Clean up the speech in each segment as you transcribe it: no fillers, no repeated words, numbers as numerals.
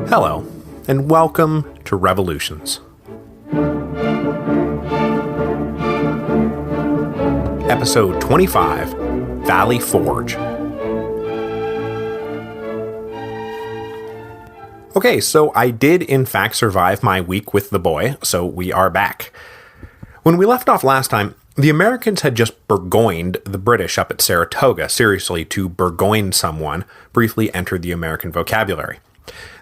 Hello, and welcome to Revolutions. Episode 25, Valley Forge. Okay, so I did in fact survive my week with the boy, so we are back. When we left off last time, the Americans had just burgoyned the British up at Saratoga. Seriously, to burgoyne someone briefly entered the American vocabulary.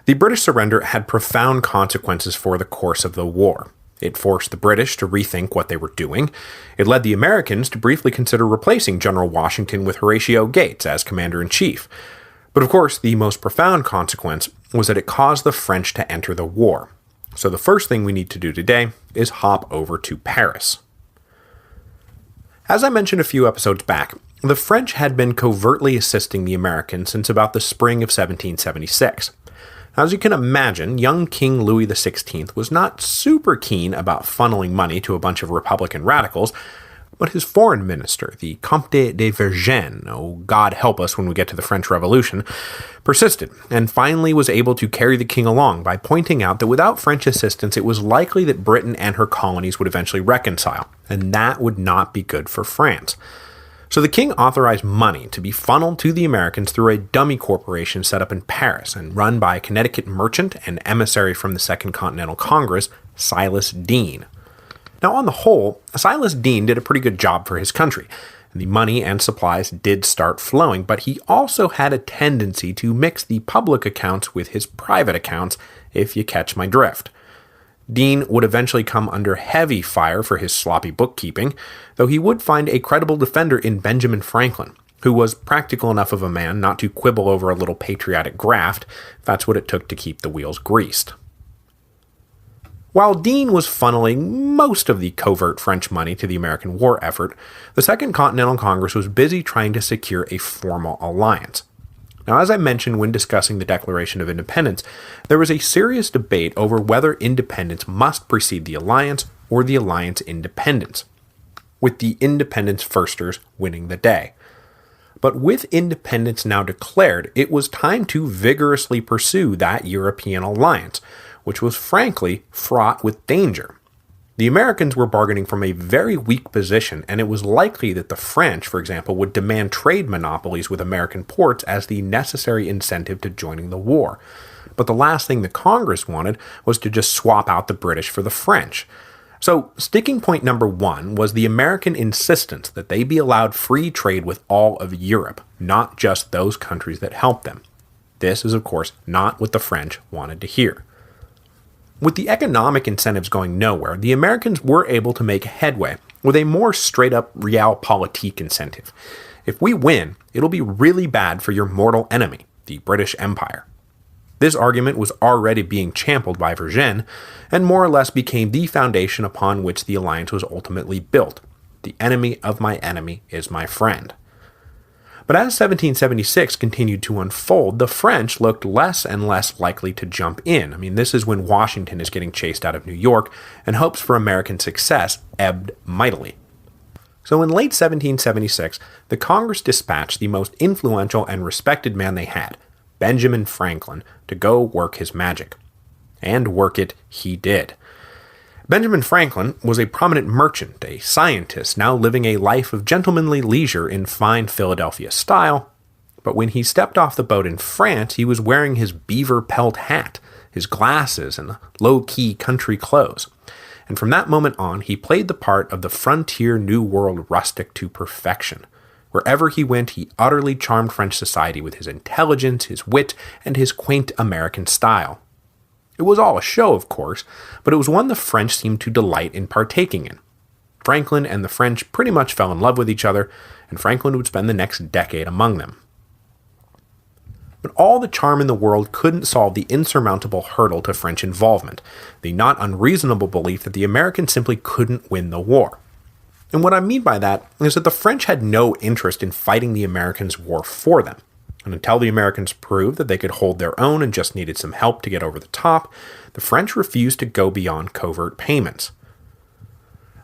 The British surrender had profound consequences for the course of the war. It forced the British to rethink what they were doing. It led the Americans to briefly consider replacing General Washington with Horatio Gates as commander-in-chief. But of course, the most profound consequence was that it caused the French to enter the war. So the first thing we need to do today is hop over to Paris. As I mentioned a few episodes back, the French had been covertly assisting the Americans since about the spring of 1776. As you can imagine, young King Louis XVI was not super keen about funneling money to a bunch of Republican radicals, but his foreign minister, the Comte de Vergennes, oh God help us when we get to the French Revolution, persisted, and finally was able to carry the king along by pointing out that without French assistance it was likely that Britain and her colonies would eventually reconcile, and that would not be good for France. So the king authorized money to be funneled to the Americans through a dummy corporation set up in Paris and run by a Connecticut merchant and emissary from the Second Continental Congress, Silas Deane. Now, on the whole, Silas Deane did a pretty good job for his country. The money and supplies did start flowing, but he also had a tendency to mix the public accounts with his private accounts, if you catch my drift. Deane would eventually come under heavy fire for his sloppy bookkeeping, though he would find a credible defender in Benjamin Franklin, who was practical enough of a man not to quibble over a little patriotic graft, if that's what it took to keep the wheels greased. While Deane was funneling most of the covert French money to the American war effort, the Second Continental Congress was busy trying to secure a formal alliance. Now, as I mentioned when discussing the Declaration of Independence, there was a serious debate over whether independence must precede the alliance or the alliance independence, with the independence firsters winning the day. But with independence now declared, it was time to vigorously pursue that European alliance, which was frankly fraught with danger. The Americans were bargaining from a very weak position, and it was likely that the French, for example, would demand trade monopolies with American ports as the necessary incentive to joining the war. But the last thing the Congress wanted was to just swap out the British for the French. So, sticking point number one was the American insistence that they be allowed free trade with all of Europe, not just those countries that helped them. This is, of course, not what the French wanted to hear. With the economic incentives going nowhere, the Americans were able to make headway with a more straight-up realpolitik incentive. If we win, it'll be really bad for your mortal enemy, the British Empire. This argument was already being championed by Vergennes, and more or less became the foundation upon which the alliance was ultimately built. The enemy of my enemy is my friend. But as 1776 continued to unfold, the French looked less and less likely to jump in. I mean, this is when Washington is getting chased out of New York, and hopes for American success ebbed mightily. So in late 1776, the Congress dispatched the most influential and respected man they had, Benjamin Franklin, to go work his magic. And work it he did. Benjamin Franklin was a prominent merchant, a scientist, now living a life of gentlemanly leisure in fine Philadelphia style, but when he stepped off the boat in France, he was wearing his beaver pelt hat, his glasses, and low-key country clothes. And from that moment on, he played the part of the frontier New World rustic to perfection. Wherever he went, he utterly charmed French society with his intelligence, his wit, and his quaint American style. It was all a show, of course, but it was one the French seemed to delight in partaking in. Franklin and the French pretty much fell in love with each other, and Franklin would spend the next decade among them. But all the charm in the world couldn't solve the insurmountable hurdle to French involvement, the not unreasonable belief that the Americans simply couldn't win the war. And what I mean by that is that the French had no interest in fighting the Americans' war for them. And until the Americans proved that they could hold their own and just needed some help to get over the top, the French refused to go beyond covert payments.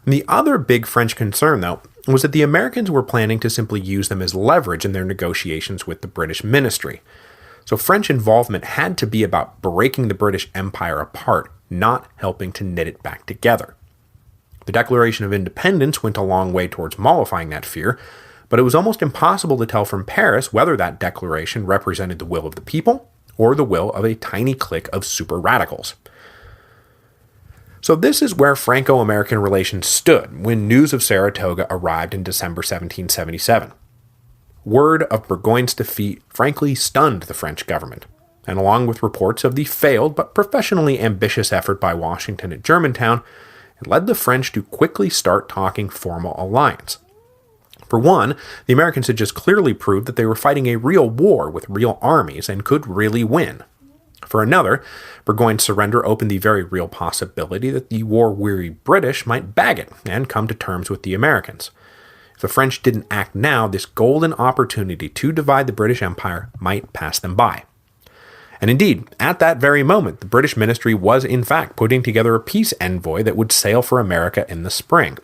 And the other big French concern, though, was that the Americans were planning to simply use them as leverage in their negotiations with the British ministry. So French involvement had to be about breaking the British Empire apart, not helping to knit it back together. The Declaration of Independence went a long way towards mollifying that fear, but it was almost impossible to tell from Paris whether that declaration represented the will of the people or the will of a tiny clique of super radicals. So this is where Franco-American relations stood when news of Saratoga arrived in December 1777. Word of Burgoyne's defeat frankly stunned the French government, and along with reports of the failed but professionally ambitious effort by Washington at Germantown, it led the French to quickly start talking formal alliance. For one, the Americans had just clearly proved that they were fighting a real war with real armies and could really win. For another, Burgoyne's surrender opened the very real possibility that the war-weary British might bag it and come to terms with the Americans. If the French didn't act now, this golden opportunity to divide the British Empire might pass them by. And indeed, at that very moment, the British ministry was in fact putting together a peace envoy that would sail for America in the spring.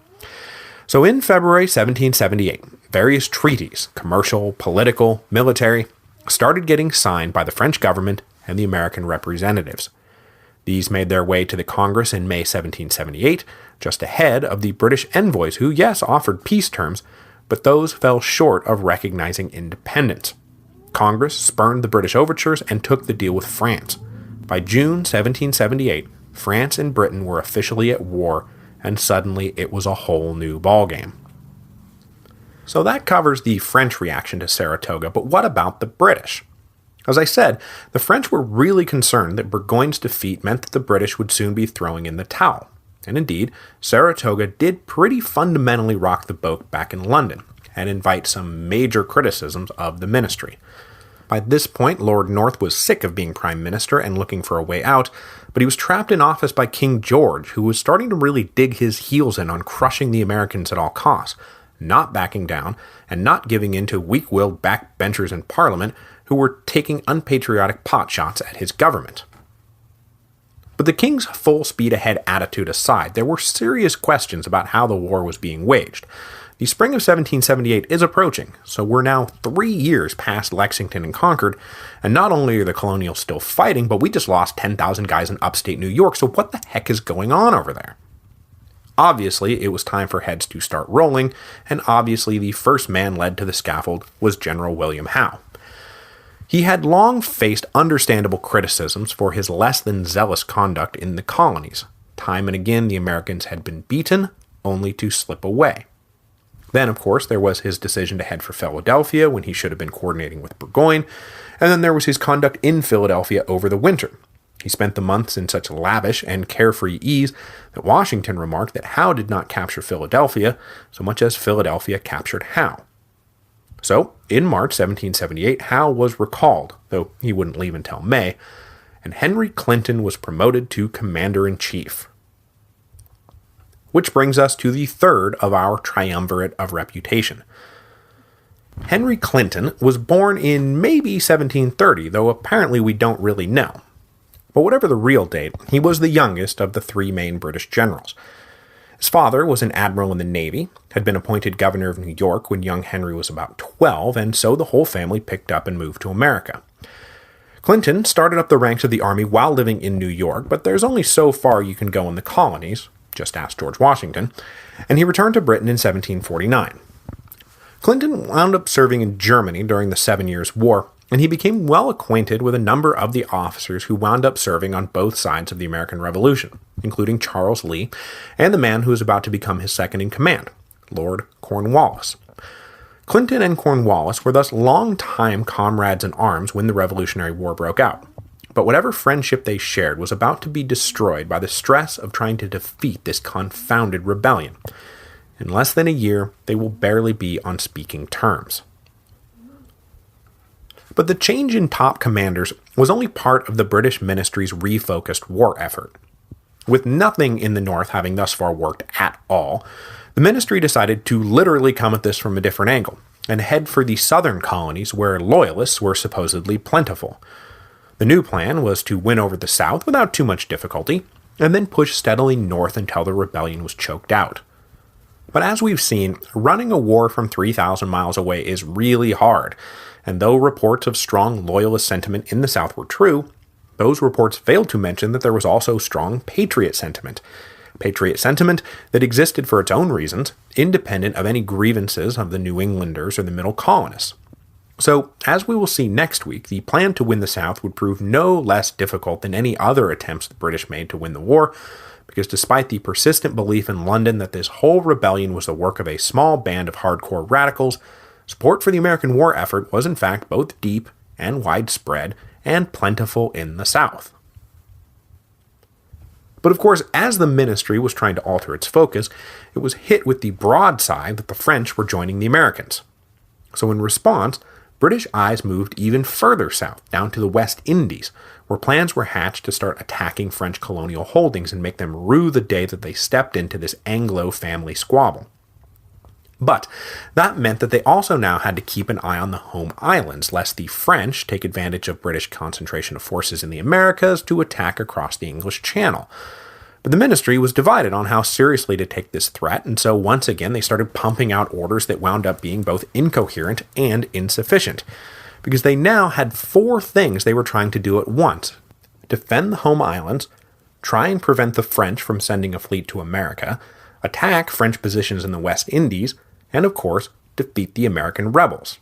So in February 1778, various treaties, commercial, political, military, started getting signed by the French government and the American representatives. These made their way to the Congress in May 1778, just ahead of the British envoys who, yes, offered peace terms, but those fell short of recognizing independence. Congress spurned the British overtures and took the deal with France. By June 1778, France and Britain were officially at war, and suddenly it was a whole new ballgame. So that covers the French reaction to Saratoga, but what about the British? As I said, the French were really concerned that Burgoyne's defeat meant that the British would soon be throwing in the towel. And indeed, Saratoga did pretty fundamentally rock the boat back in London, and invite some major criticisms of the ministry. By this point, Lord North was sick of being Prime Minister and looking for a way out, but he was trapped in office by King George, who was starting to really dig his heels in on crushing the Americans at all costs, not backing down, and not giving in to weak-willed backbenchers in Parliament who were taking unpatriotic potshots at his government. But the king's full-speed-ahead attitude aside, there were serious questions about how the war was being waged. The spring of 1778 is approaching, so we're now 3 years past Lexington and Concord, and not only are the colonials still fighting, but we just lost 10,000 guys in upstate New York, so what the heck is going on over there? Obviously, it was time for heads to start rolling, and obviously the first man led to the scaffold was General William Howe. He had long faced understandable criticisms for his less than zealous conduct in the colonies. Time and again, the Americans had been beaten, only to slip away. Then, of course, there was his decision to head for Philadelphia when he should have been coordinating with Burgoyne, and then there was his conduct in Philadelphia over the winter. He spent the months in such lavish and carefree ease that Washington remarked that Howe did not capture Philadelphia so much as Philadelphia captured Howe. So, in March 1778, Howe was recalled, though he wouldn't leave until May, and Henry Clinton was promoted to Commander-in-Chief. Which brings us to the third of our triumvirate of reputation. Henry Clinton was born in maybe 1730, though apparently we don't really know. But whatever the real date, he was the youngest of the three main British generals. His father was an admiral in the Navy, had been appointed governor of New York when young Henry was about 12, and so the whole family picked up and moved to America. Clinton started up the ranks of the army while living in New York, but there's only so far you can go in the colonies, just ask George Washington, and he returned to Britain in 1749. Clinton wound up serving in Germany during the 7 Years' War, and he became well acquainted with a number of the officers who wound up serving on both sides of the American Revolution, including Charles Lee and the man who was about to become his second in command, Lord Cornwallis. Clinton and Cornwallis were thus long-time comrades in arms when the Revolutionary War broke out, but whatever friendship they shared was about to be destroyed by the stress of trying to defeat this confounded rebellion. In less than a year, they will barely be on speaking terms. But the change in top commanders was only part of the British ministry's refocused war effort. With nothing in the North having thus far worked at all, the ministry decided to literally come at this from a different angle, and head for the southern colonies where loyalists were supposedly plentiful. The new plan was to win over the South without too much difficulty, and then push steadily north until the rebellion was choked out. But as we've seen, running a war from 3,000 miles away is really hard, and though reports of strong loyalist sentiment in the South were true, those reports failed to mention that there was also strong patriot sentiment. Patriot sentiment that existed for its own reasons, independent of any grievances of the New Englanders or the Middle colonists. So, as we will see next week, the plan to win the South would prove no less difficult than any other attempts the British made to win the war, because despite the persistent belief in London that this whole rebellion was the work of a small band of hardcore radicals, support for the American war effort was in fact both deep and widespread and plentiful in the South. But of course, as the ministry was trying to alter its focus, it was hit with the broadside that the French were joining the Americans. So in response, British eyes moved even further south, down to the West Indies, where plans were hatched to start attacking French colonial holdings and make them rue the day that they stepped into this Anglo family squabble. But that meant that they also now had to keep an eye on the home islands, lest the French take advantage of British concentration of forces in the Americas to attack across the English Channel. But the ministry was divided on how seriously to take this threat, and so once again they started pumping out orders that wound up being both incoherent and insufficient, because they now had 4 things they were trying to do at once: defend the home islands, try and prevent the French from sending a fleet to America, attack French positions in the West Indies, and of course, defeat the American rebels.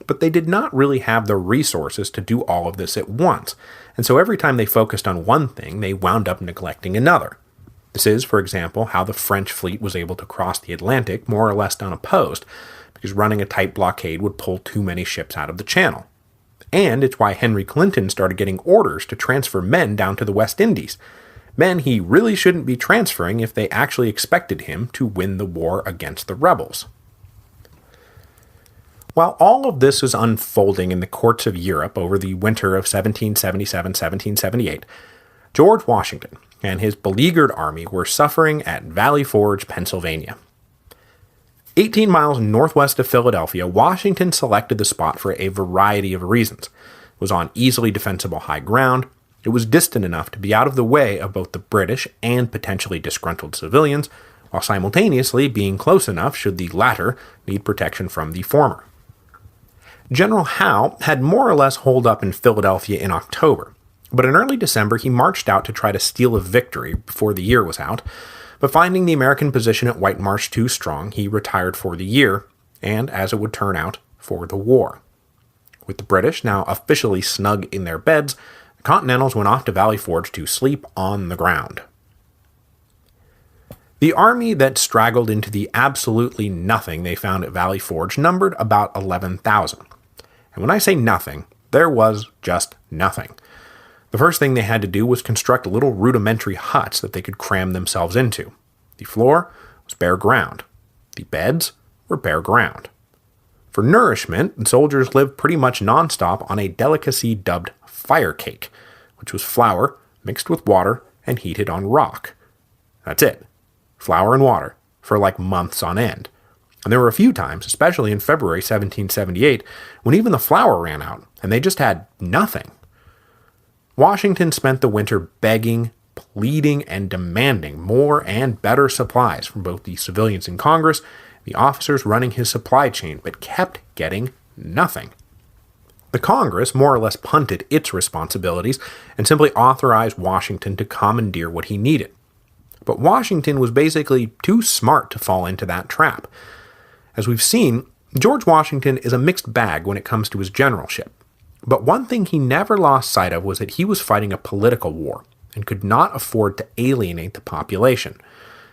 But they did not really have the resources to do all of this at once, and so every time they focused on one thing, they wound up neglecting another. This is, for example, how the French fleet was able to cross the Atlantic more or less unopposed, because running a tight blockade would pull too many ships out of the channel. And it's why Henry Clinton started getting orders to transfer men down to the West Indies, men he really shouldn't be transferring if they actually expected him to win the war against the rebels. While all of this is unfolding in the courts of Europe over the winter of 1777-1778, George Washington and his beleaguered army were suffering at Valley Forge, Pennsylvania. 18 miles northwest of Philadelphia, Washington selected the spot for a variety of reasons. It was on easily defensible high ground, it was distant enough to be out of the way of both the British and potentially disgruntled civilians, while simultaneously being close enough should the latter need protection from the former. General Howe had more or less holed up in Philadelphia in October, but in early December he marched out to try to steal a victory before the year was out, but finding the American position at White Marsh too strong, he retired for the year, and, as it would turn out, for the war. With the British now officially snug in their beds, the Continentals went off to Valley Forge to sleep on the ground. The army that straggled into the absolutely nothing they found at Valley Forge numbered about 11,000. And when I say nothing, there was just nothing. The first thing they had to do was construct little rudimentary huts that they could cram themselves into. The floor was bare ground. The beds were bare ground. For nourishment, the soldiers lived pretty much nonstop on a delicacy dubbed fire cake, which was flour mixed with water and heated on rock. That's it. Flour and water for like months on end. And there were a few times, especially in February 1778, when even the flour ran out, and they just had nothing. Washington spent the winter begging, pleading, and demanding more and better supplies from both the civilians in Congress and the officers running his supply chain, but kept getting nothing. The Congress more or less punted its responsibilities and simply authorized Washington to commandeer what he needed. But Washington was basically too smart to fall into that trap. As we've seen, George Washington is a mixed bag when it comes to his generalship. But one thing he never lost sight of was that he was fighting a political war and could not afford to alienate the population.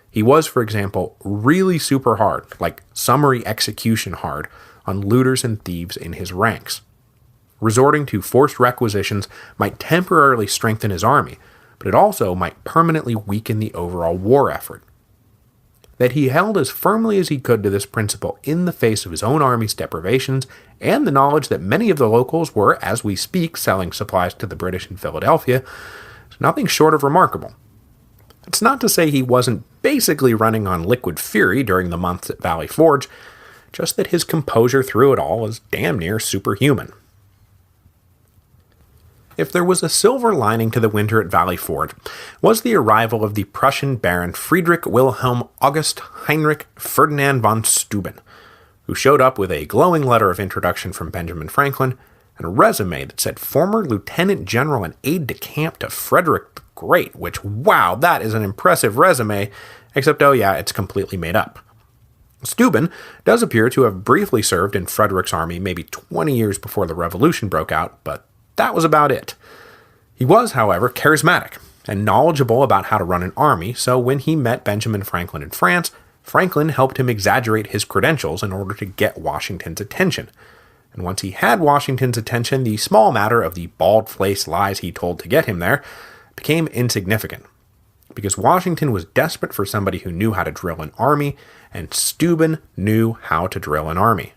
He was, for example, really super hard, like summary execution hard, on looters and thieves in his ranks. Resorting to forced requisitions might temporarily strengthen his army, but it also might permanently weaken the overall war effort. That he held as firmly as he could to this principle in the face of his own army's deprivations and the knowledge that many of the locals were, as we speak, selling supplies to the British in Philadelphia, is nothing short of remarkable. It's not to say he wasn't basically running on liquid fury during the months at Valley Forge, just that his composure through it all was damn near superhuman. if there was a silver lining to the winter at Valley Forge, was the arrival of the Prussian Baron Friedrich Wilhelm August Heinrich Ferdinand von Steuben, who showed up with a glowing letter of introduction from Benjamin Franklin and a resume that said former lieutenant general and aide-de-camp to Frederick the Great, which, wow, that is an impressive resume, except, oh yeah, it's completely made up. Steuben does appear to have briefly served in Frederick's army maybe 20 years before the Revolution broke out, but that was about it. He was, however, charismatic and knowledgeable about how to run an army, so when he met Benjamin Franklin in France, Franklin helped him exaggerate his credentials in order to get Washington's attention. And once he had Washington's attention, the small matter of the bald-faced lies he told to get him there became insignificant. Because Washington was desperate for somebody who knew how to drill an army, and Steuben knew how to drill an army.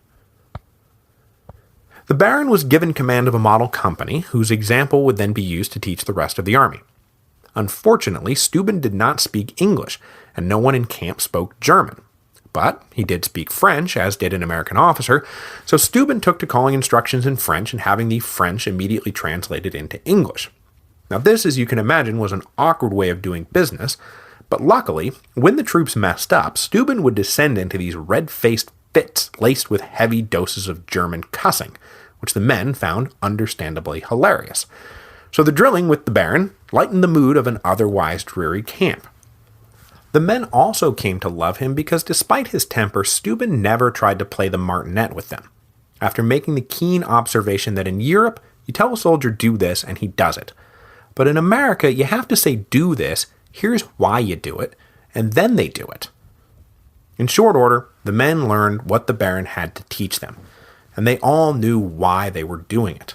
The Baron was given command of a model company, whose example would then be used to teach the rest of the army. Unfortunately, Steuben did not speak English, and no one in camp spoke German. But he did speak French, as did an American officer, so Steuben took to calling instructions in French and having the French immediately translated into English. Now this, as you can imagine, was an awkward way of doing business, but luckily, when the troops messed up, Steuben would descend into these red-faced fits laced with heavy doses of German cussing, which the men found understandably hilarious. So the drilling with the Baron lightened the mood of an otherwise dreary camp. The men also came to love him because despite his temper, Steuben never tried to play the martinet with them. After making the keen observation that in Europe, you tell a soldier do this and he does it. But in America, you have to say do this, here's why you do it, and then they do it. In short order, the men learned what the Baron had to teach them, and they all knew why they were doing it.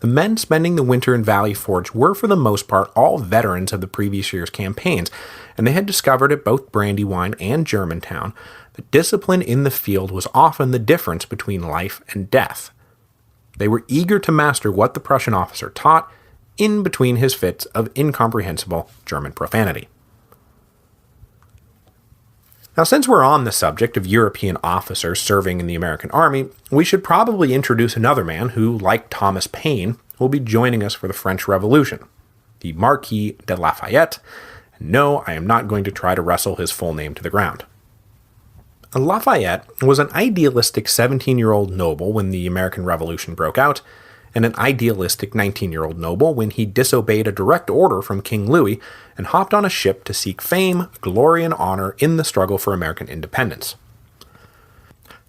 The men spending the winter in Valley Forge were, for the most part, all veterans of the previous year's campaigns, and they had discovered at both Brandywine and Germantown that discipline in the field was often the difference between life and death. They were eager to master what the Prussian officer taught, in between his fits of incomprehensible German profanity. Now, since we're on the subject of European officers serving in the American Army, we should probably introduce another man who, like Thomas Paine, will be joining us for the French Revolution, the Marquis de Lafayette. And no, I am not going to try to wrestle his full name to the ground. Lafayette was an idealistic 17-year-old noble when the American Revolution broke out, and an idealistic 19-year-old noble when he disobeyed a direct order from King Louis and hopped on a ship to seek fame, glory, and honor in the struggle for American independence.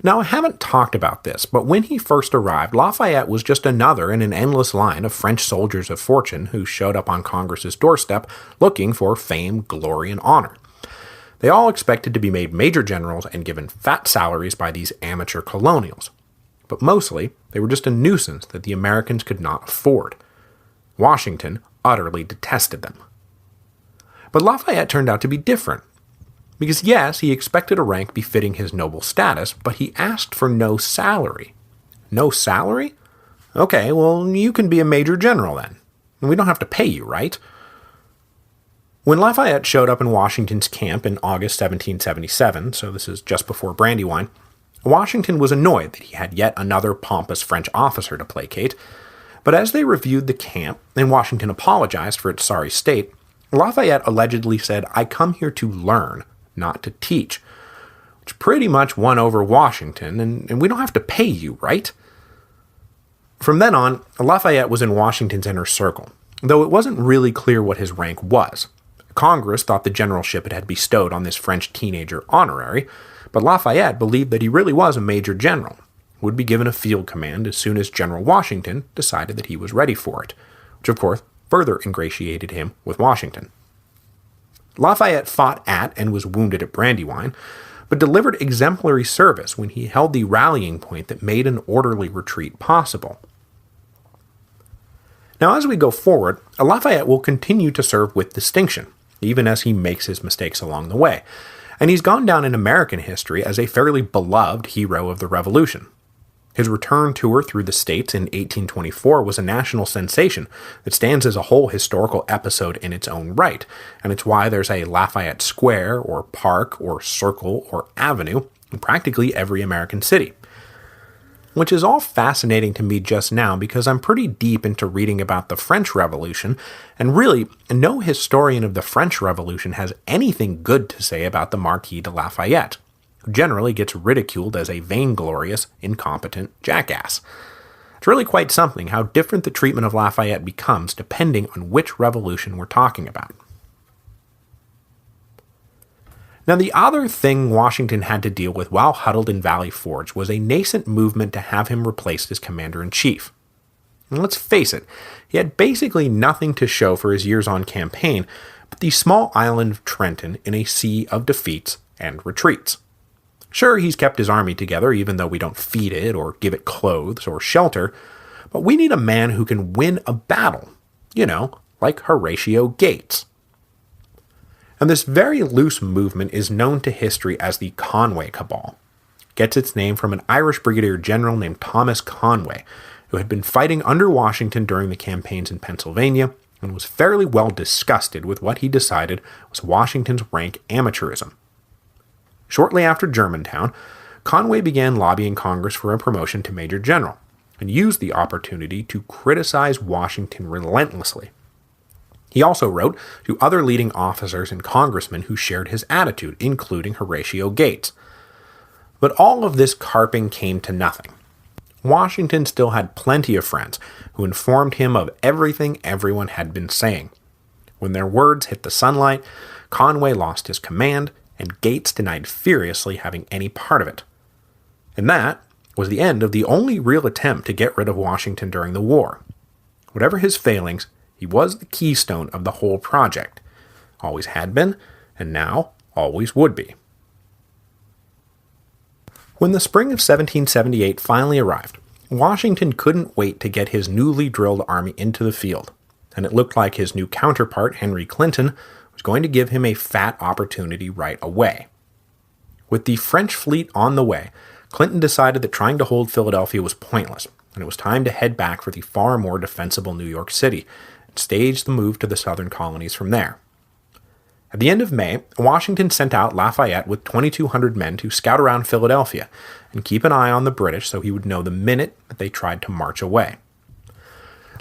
Now, I haven't talked about this, but when he first arrived, Lafayette was just another in an endless line of French soldiers of fortune who showed up on Congress's doorstep looking for fame, glory, and honor. They all expected to be made major generals and given fat salaries by these amateur colonials. But mostly, they were just a nuisance that the Americans could not afford. Washington utterly detested them. But Lafayette turned out to be different. Because yes, he expected a rank befitting his noble status, but he asked for no salary. No salary? Okay, well, you can be a major general then. And we don't have to pay you, right? When Lafayette showed up in Washington's camp in August 1777, so this is just before Brandywine, Washington was annoyed that he had yet another pompous French officer to placate, but as they reviewed the camp, and Washington apologized for its sorry state, Lafayette allegedly said, "I come here to learn, not to teach," which pretty much won over Washington, and we don't have to pay you, right? From then on, Lafayette was in Washington's inner circle, though it wasn't really clear what his rank was. Congress thought the generalship it had bestowed on this French teenager honorary, but Lafayette believed that he really was a major general, who would be given a field command as soon as General Washington decided that he was ready for it, which of course further ingratiated him with Washington. Lafayette fought at and was wounded at Brandywine, but delivered exemplary service when he held the rallying point that made an orderly retreat possible. Now, as we go forward, Lafayette will continue to serve with distinction, even as he makes his mistakes along the way, and he's gone down in American history as a fairly beloved hero of the Revolution. His return tour through the states in 1824 was a national sensation that stands as a whole historical episode in its own right, and it's why there's a Lafayette Square, or park, or circle, or avenue in practically every American city. which is all fascinating to me just now because I'm pretty deep into reading about the French Revolution, and really, no historian of the French Revolution has anything good to say about the Marquis de Lafayette, who generally gets ridiculed as a vainglorious, incompetent jackass. It's really quite something how different the treatment of Lafayette becomes depending on which revolution we're talking about. Now, the other thing Washington had to deal with while huddled in Valley Forge was a nascent movement to have him replaced as commander-in-chief. And let's face it, he had basically nothing to show for his years on campaign but the small island of Trenton in a sea of defeats and retreats. Sure, he's kept his army together even though we don't feed it or give it clothes or shelter, but we need a man who can win a battle, like Horatio Gates. And this very loose movement is known to history as the Conway Cabal. It gets its name from an Irish brigadier general named Thomas Conway, who had been fighting under Washington during the campaigns in Pennsylvania and was fairly well disgusted with what he decided was Washington's rank amateurism. Shortly after Germantown, Conway began lobbying Congress for a promotion to Major General, and used the opportunity to criticize Washington relentlessly. He also wrote to other leading officers and congressmen who shared his attitude, including Horatio Gates. But all of this carping came to nothing. Washington still had plenty of friends who informed him of everything everyone had been saying. When their words hit the sunlight, Conway lost his command, and Gates denied furiously having any part of it. And that was the end of the only real attempt to get rid of Washington during the war. Whatever his failings, he was the keystone of the whole project. Always had been, and now always would be. When the spring of 1778 finally arrived, Washington couldn't wait to get his newly drilled army into the field, and it looked like his new counterpart, Henry Clinton, was going to give him a fat opportunity right away. With the French fleet on the way, Clinton decided that trying to hold Philadelphia was pointless, and it was time to head back for the far more defensible New York City, and stage the move to the southern colonies from there. At the end of May, Washington sent out Lafayette with 2,200 men to scout around Philadelphia and keep an eye on the British so he would know the minute that they tried to march away.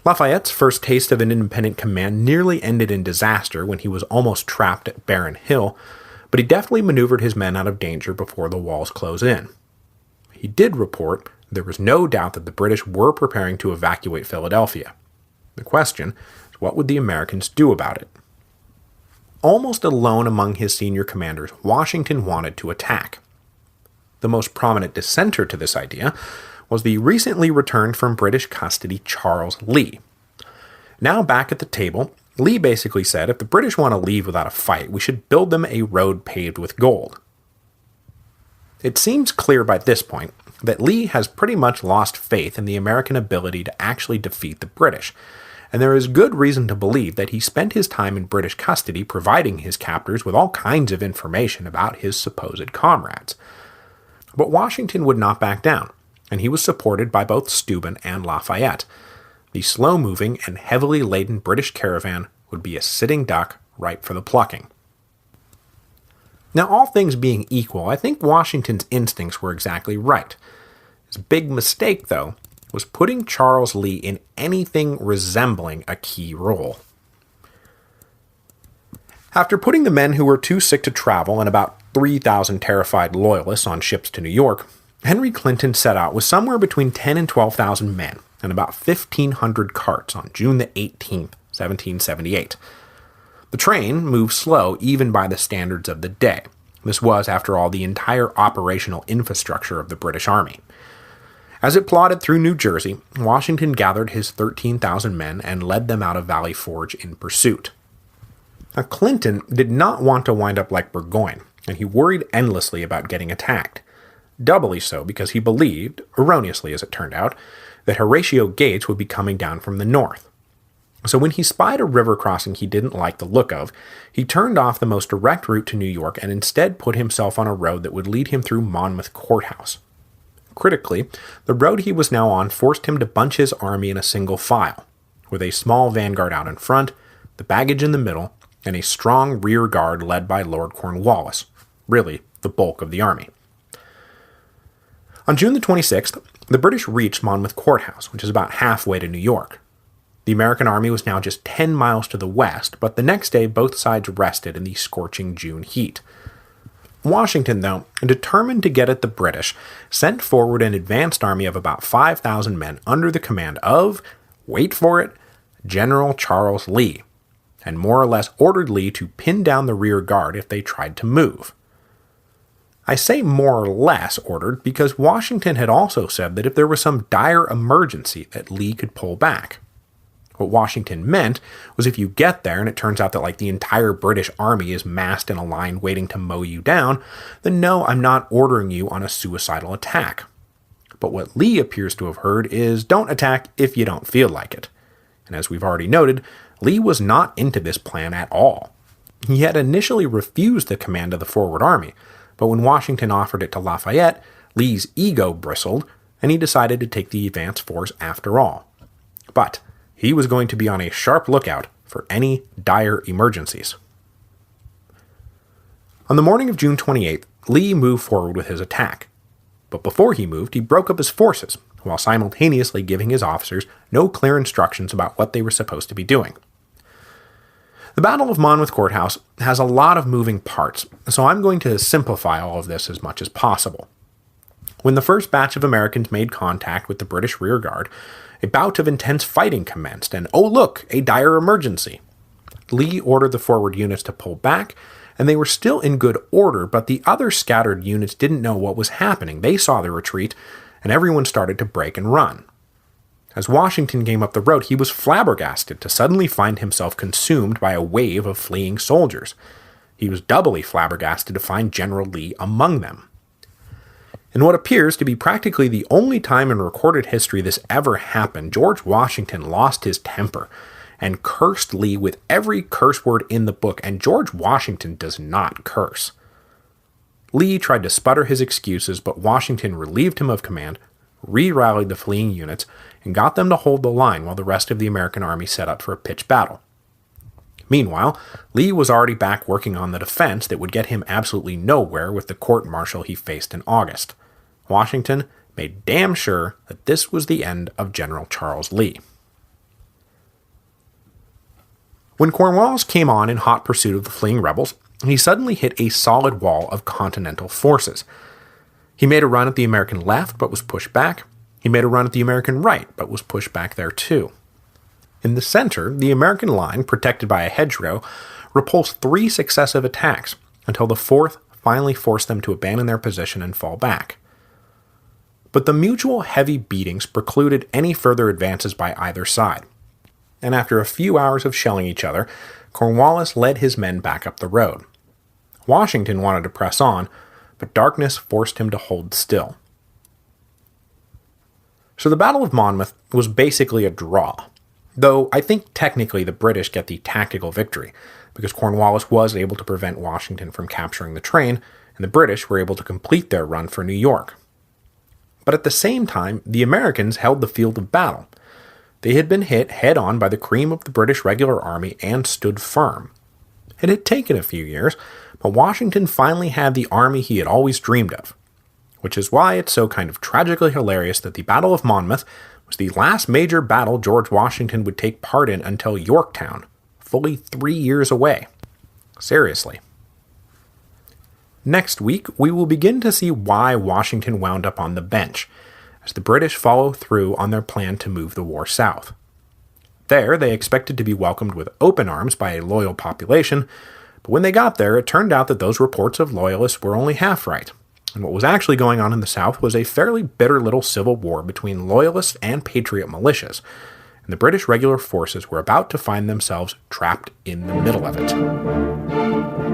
Lafayette's first taste of an independent command nearly ended in disaster when he was almost trapped at Barren Hill, but he deftly maneuvered his men out of danger before the walls closed in. He did report there was no doubt that the British were preparing to evacuate Philadelphia. The question is, what would the Americans do about it? Almost alone among his senior commanders, Washington wanted to attack. The most prominent dissenter to this idea was the recently returned from British custody Charles Lee. Now back at the table, Lee basically said if the British want to leave without a fight, we should build them a road paved with gold. It seems clear by this point that Lee has pretty much lost faith in the American ability to actually defeat the British, and there is good reason to believe that he spent his time in British custody providing his captors with all kinds of information about his supposed comrades. But Washington would not back down, and he was supported by both Steuben and Lafayette. The slow-moving and heavily laden British caravan would be a sitting duck ripe for the plucking. Now, all things being equal, I think Washington's instincts were exactly right. His big mistake, though, was putting Charles Lee in anything resembling a key role. After putting the men who were too sick to travel and about 3,000 terrified loyalists on ships to New York, Henry Clinton set out with somewhere between 10 and 12,000 men and about 1,500 carts on June the 18th, 1778. The train moved slow even by the standards of the day. This was, after all, the entire operational infrastructure of the British Army. As it plodded through New Jersey, Washington gathered his 13,000 men and led them out of Valley Forge in pursuit. Now, Clinton did not want to wind up like Burgoyne, and he worried endlessly about getting attacked. Doubly so because he believed, erroneously as it turned out, that Horatio Gates would be coming down from the north. So when he spied a river crossing he didn't like the look of, he turned off the most direct route to New York and instead put himself on a road that would lead him through Monmouth Courthouse. Critically, the road he was now on forced him to bunch his army in a single file, with a small vanguard out in front, the baggage in the middle, and a strong rear guard led by Lord Cornwallis, really the bulk of the army. On June the 26th, The British reached Monmouth Courthouse, which is about halfway to New York. The American army was now just 10 miles to the west, but the next day both sides rested in the scorching June heat. Washington, though, determined to get at the British, sent forward an advanced army of about 5,000 men under the command of, wait for it, General Charles Lee, and more or less ordered Lee to pin down the rear guard if they tried to move. I say more or less ordered because Washington had also said that if there was some dire emergency that Lee could pull back. What Washington meant was if you get there and it turns out that the entire British army is massed in a line waiting to mow you down, then no, I'm not ordering you on a suicidal attack. But what Lee appears to have heard is don't attack if you don't feel like it. And as we've already noted, Lee was not into this plan at all. He had initially refused the command of the forward army, but when Washington offered it to Lafayette, Lee's ego bristled, and he decided to take the advance force after all. But he was going to be on a sharp lookout for any dire emergencies. On the morning of June 28th, Lee moved forward with his attack. But before he moved, he broke up his forces, while simultaneously giving his officers no clear instructions about what they were supposed to be doing. The Battle of Monmouth Courthouse has a lot of moving parts, so I'm going to simplify all of this as much as possible. When the first batch of Americans made contact with the British rearguard, a bout of intense fighting commenced, and oh look, a dire emergency. Lee ordered the forward units to pull back, and they were still in good order, but the other scattered units didn't know what was happening. They saw the retreat, and everyone started to break and run. As Washington came up the road, he was flabbergasted to suddenly find himself consumed by a wave of fleeing soldiers. He was doubly flabbergasted to find General Lee among them. In what appears to be practically the only time in recorded history this ever happened, George Washington lost his temper and cursed Lee with every curse word in the book, and George Washington does not curse. Lee tried to sputter his excuses, but Washington relieved him of command, re-rallied the fleeing units, and got them to hold the line while the rest of the American army set up for a pitched battle. Meanwhile, Lee was already back working on the defense that would get him absolutely nowhere with the court-martial he faced in August. Washington made damn sure that this was the end of General Charles Lee. When Cornwallis came on in hot pursuit of the fleeing rebels, he suddenly hit a solid wall of Continental forces. He made a run at the American left, but was pushed back. He made a run at the American right, but was pushed back there too. In the center, the American line, protected by a hedgerow, repulsed 3 successive attacks, until the 4th finally forced them to abandon their position and fall back. But the mutual heavy beatings precluded any further advances by either side, and after a few hours of shelling each other, Cornwallis led his men back up the road. Washington wanted to press on, but darkness forced him to hold still. So the Battle of Monmouth was basically a draw, though I think technically the British get the tactical victory, because Cornwallis was able to prevent Washington from capturing the train, and the British were able to complete their run for New York. But at the same time, the Americans held the field of battle. They had been hit head-on by the cream of the British regular army and stood firm. It had taken a few years, but Washington finally had the army he had always dreamed of, which is why it's so kind of tragically hilarious that the Battle of Monmouth was the last major battle George Washington would take part in until Yorktown, fully 3 years away. Seriously. Next week, we will begin to see why Washington wound up on the bench, as the British follow through on their plan to move the war south. There, they expected to be welcomed with open arms by a loyal population, but when they got there, it turned out that those reports of loyalists were only half right, and what was actually going on in the South was a fairly bitter little civil war between loyalists and patriot militias, and the British regular forces were about to find themselves trapped in the middle of it.